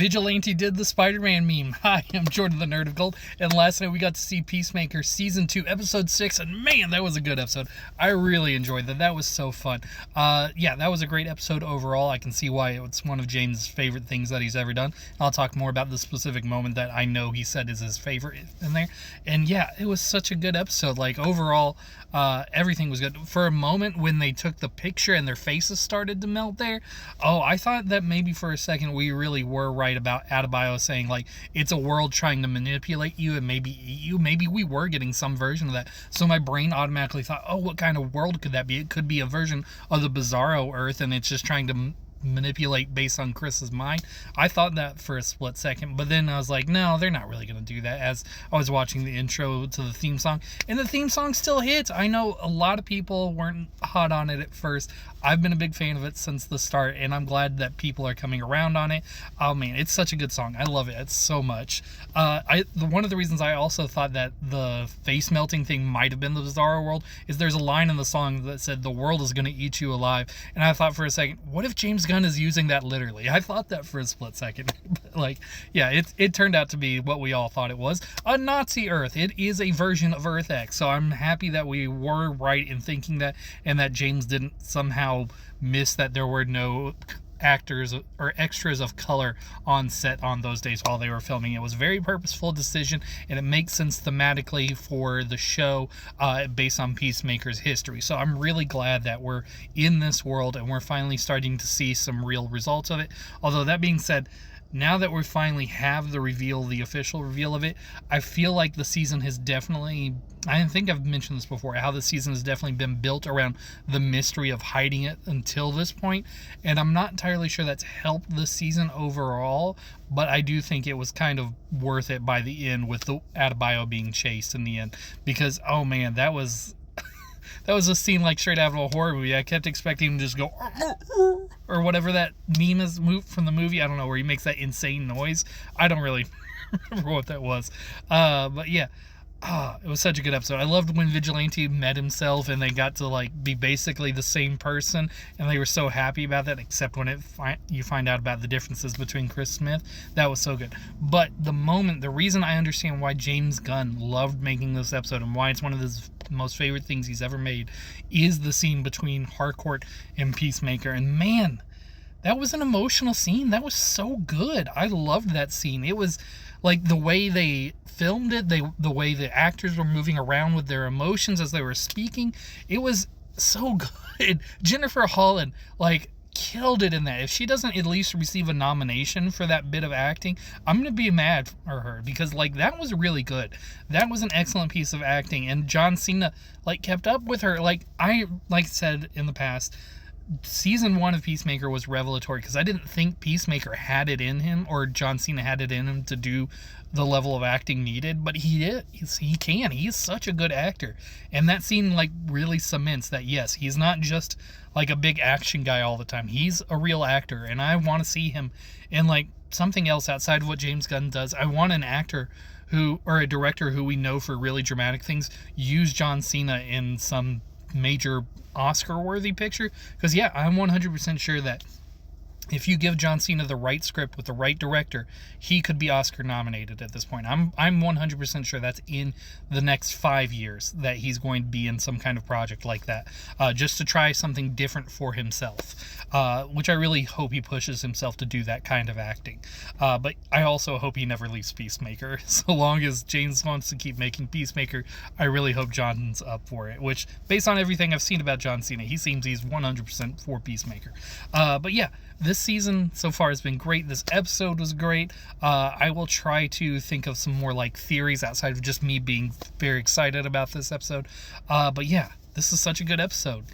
Vigilante did the Spider-Man meme. Hi, I'm Jordan the Nerd of Gold, and last night we got to see Peacemaker Season 2, Episode 6, and man, that was a good episode. I really enjoyed that. That was so fun. Yeah, that was a great episode overall. I can see why it's one of James' favorite things that he's ever done. I'll talk more about the specific moment that I know he said is his favorite in there. And yeah, it was such a good episode. Like, overall, everything was good. For a moment, when they took the picture and their faces started to melt there, I thought that maybe for a second we really were right about Adebayo saying, like, it's a world trying to manipulate you and maybe eat you. Maybe we were getting some version of that. So my brain automatically thought, what kind of world could that be? It could be a version of the Bizarro Earth, and it's just trying to manipulate based on Chris's mind. I thought that for a split second, but then I was like, no, they're not really going to do that, as I was watching the intro to the theme song, and the theme song still hits. I know a lot of people weren't hot on it at first. I've been a big fan of it since the start, and I'm glad that people are coming around on it. Oh man, it's such a good song. I love it. It's so much. One of the reasons I also thought that the face melting thing might have been the Bizarro world is there's a line in the song that said, "The world is going to eat you alive," and I thought for a second, what if James Gunn is using that literally? I thought that for a split second. But it turned out to be what we all thought it was, a Nazi Earth. It is a version of Earth X, so I'm happy that we were right in thinking that, and that James didn't somehow miss that there were no actors or extras of color on set on those days while they were filming. It was a very purposeful decision, and it makes sense thematically for the show based on Peacemaker's history. So I'm really glad that we're in this world and we're finally starting to see some real results of it. Although that being said, now that we finally have the official reveal of it, I feel like the season has definitely, I think I've mentioned this before, how the season has definitely been built around the mystery of hiding it until this point, and I'm not entirely sure that's helped the season overall, but I do think it was kind of worth it by the end with the Adebayo being chased in the end, because, oh man, that was a scene like straight out of a horror movie. I kept expecting him to just go, or whatever that meme is from the movie. I don't know, where he makes that insane noise. I don't really remember what that was. But yeah, it was such a good episode. I loved when Vigilante met himself and they got to be basically the same person, and they were so happy about that, except when you find out about the differences between Chris Smith. That was so good. But the reason I understand why James Gunn loved making this episode and why it's one of his most favorite things he's ever made is the scene between Harcourt and Peacemaker. And man, that was an emotional scene. That was so good. I loved that scene. It was like the way they filmed it, the way the actors were moving around with their emotions as they were speaking. It was so good. Jennifer Holland killed it in that. If she doesn't at least receive a nomination for that bit of acting, I'm gonna be mad for her, because that was really good. That was an excellent piece of acting, and John Cena kept up with her. I said in the past, season 1 of Peacemaker was revelatory because I didn't think Peacemaker had it in him, or John Cena had it in him to do the level of acting needed, but he did. He can. He is such a good actor, and that scene really cements that yes, he's not just a big action guy all the time. He's a real actor, and I want to see him in something else outside of what James Gunn does. I want an actor or a director who we know for really dramatic things use John Cena in some major Oscar-worthy picture, because yeah, I'm 100% sure that if you give John Cena the right script with the right director, he could be Oscar nominated at this point. I'm 100% sure that's in the next 5 years that he's going to be in some kind of project like that, just to try something different for himself, which I really hope he pushes himself to do that kind of acting. But I also hope he never leaves Peacemaker. So long as James wants to keep making Peacemaker, I really hope John's up for it, which, based on everything I've seen about John Cena, he seems he's 100% for Peacemaker. But yeah, this season so far has been great. This episode was great. I will try to think of some more theories outside of just me being very excited about this episode. But yeah, this is such a good episode.